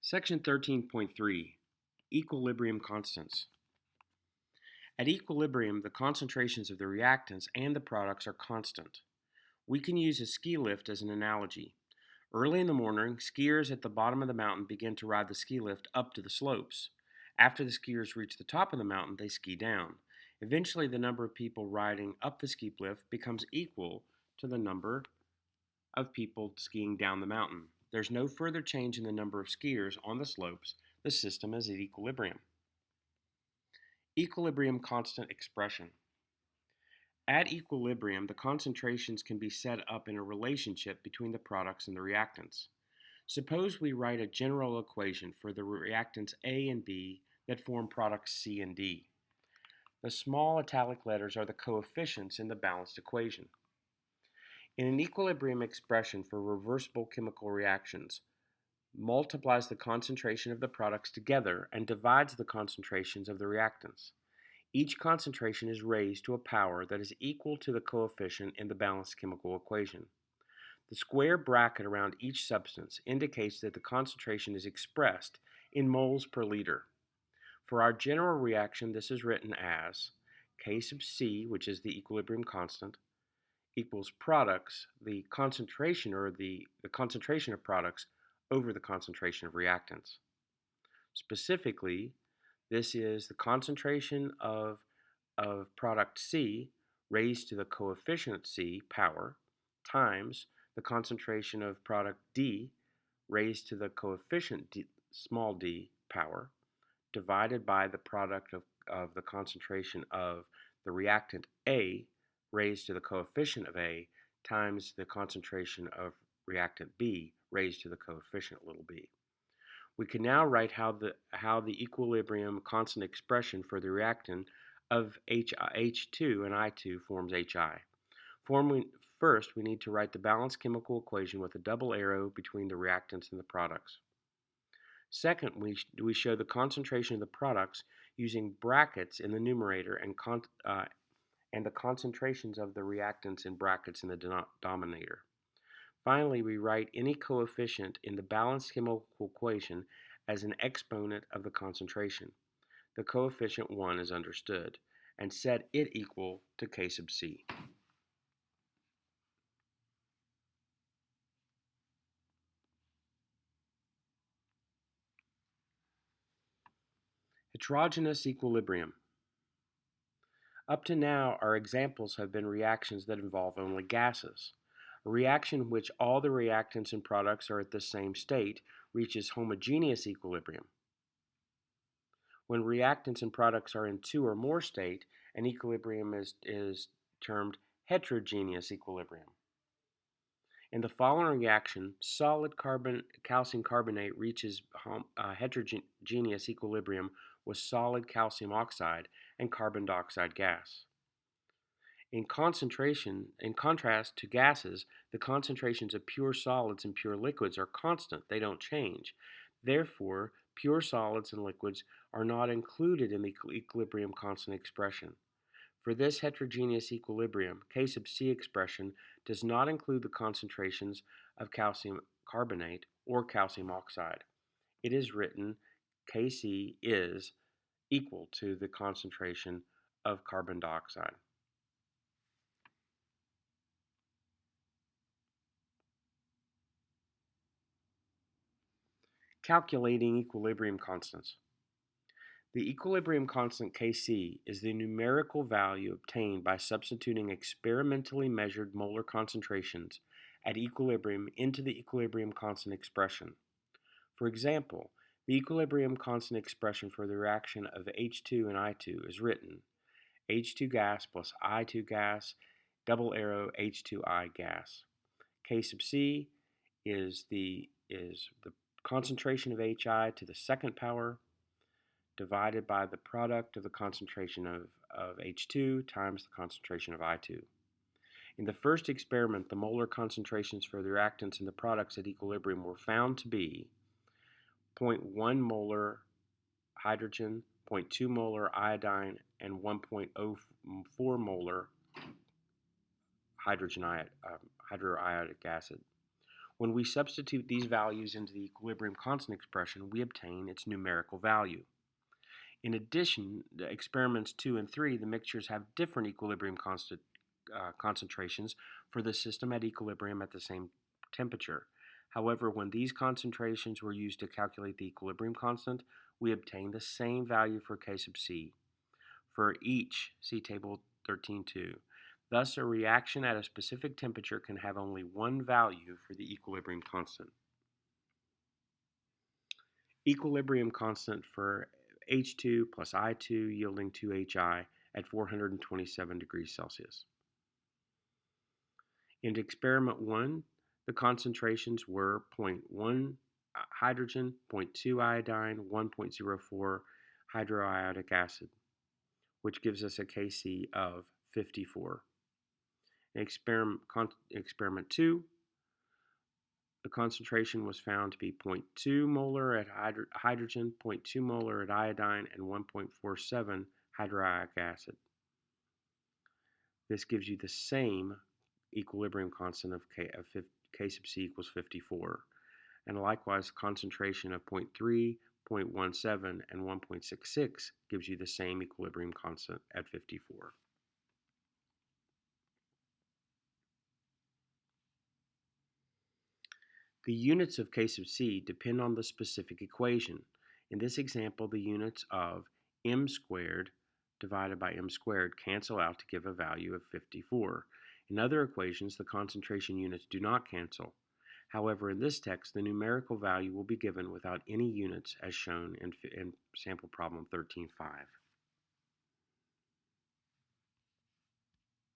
Section 13.3 Equilibrium Constants. At equilibrium, the concentrations of the reactants and the products are constant. We can use a ski lift as an analogy. Early in the morning, skiers at the bottom of the mountain begin to ride the ski lift up to the slopes. After the skiers reach the top of the mountain, they ski down. Eventually, the number of people riding up the ski lift becomes equal to the number of people skiing down the mountain. There's no further change in the number of skiers on the slopes. The system is at equilibrium. Equilibrium constant expression. At equilibrium, the concentrations can be set up in a relationship between the products and the reactants. Suppose we write a general equation for the reactants A and B that form products C and D. The small italic letters are the coefficients in the balanced equation. In an equilibrium expression for reversible chemical reactions, multiplies the concentration of the products together and divides the concentrations of the reactants. Each concentration is raised to a power that is equal to the coefficient in the balanced chemical equation. The square bracket around each substance indicates that the concentration is expressed in moles per liter. For our general reaction, this is written as K sub C, which is the equilibrium constant, equals products, the concentration or the concentration of products over the concentration of reactants. Specifically, this is the concentration of product C raised to the coefficient C power times the concentration of product D raised to the coefficient small d power divided by the product of the concentration of the reactant A raised to the coefficient of A times the concentration of reactant B raised to the coefficient little b. We can now write how the equilibrium constant expression for the reactant of H2 and I2 forms HI. First, we need to write the balanced chemical equation with a double arrow between the reactants and the products. Second, we show the concentration of the products using brackets in the numerator and the concentrations of the reactants in brackets in the denominator. Finally, we write any coefficient in the balanced chemical equation as an exponent of the concentration. The coefficient 1 is understood, and set it equal to K sub C. Heterogeneous equilibrium. Up to now, our examples have been reactions that involve only gases. A reaction in which all the reactants and products are at the same state reaches homogeneous equilibrium. When reactants and products are in two or more states, an equilibrium is termed heterogeneous equilibrium. In the following reaction, solid calcium carbonate reaches heterogeneous equilibrium with solid calcium oxide and carbon dioxide gas. In contrast to gases, the concentrations of pure solids and pure liquids are constant. They don't change. Therefore, pure solids and liquids are not included in the equilibrium constant expression. For this heterogeneous equilibrium, K sub C expression does not include the concentrations of calcium carbonate or calcium oxide. It is written Kc is equal to the concentration of carbon dioxide. Calculating equilibrium constants. The equilibrium constant Kc is the numerical value obtained by substituting experimentally measured molar concentrations at equilibrium into the equilibrium constant expression. For example, the equilibrium constant expression for the reaction of H2 and I2 is written H2 gas plus I2 gas, double arrow H2I gas. K sub C is the concentration of HI to the second power divided by the product of the concentration of H2 times the concentration of I2. In the first experiment, the molar concentrations for the reactants and the products at equilibrium were found to be 0.1 molar hydrogen, 0.2 molar iodine, and 1.04 molar hydroiodic acid. When we substitute these values into the equilibrium constant expression, we obtain its numerical value. In addition, the experiments 2 and 3, the mixtures have different equilibrium concentrations for the system at equilibrium at the same temperature. However, when these concentrations were used to calculate the equilibrium constant, we obtained the same value for K sub C for each, see Table 13.2. Thus, a reaction at a specific temperature can have only one value for the equilibrium constant. Equilibrium constant for H2 plus I2 yielding 2HI at 427 degrees Celsius. In experiment 1, the concentrations were 0.1 hydrogen, 0.2 iodine, 1.04 hydroiodic acid, which gives us a Kc of 54. In experiment 2, the concentration was found to be 0.2 molar at hydrogen, 0.2 molar at iodine, and 1.47 hydroiodic acid. This gives you the same equilibrium constant of K sub C equals 54. And likewise, concentration of 0.3, 0.17, and 1.66 gives you the same equilibrium constant at 54. The units of K sub C depend on the specific equation. In this example, the units of m squared divided by m squared cancel out to give a value of 54. In other equations, the concentration units do not cancel. However, in this text, the numerical value will be given without any units as shown in sample problem 13.5.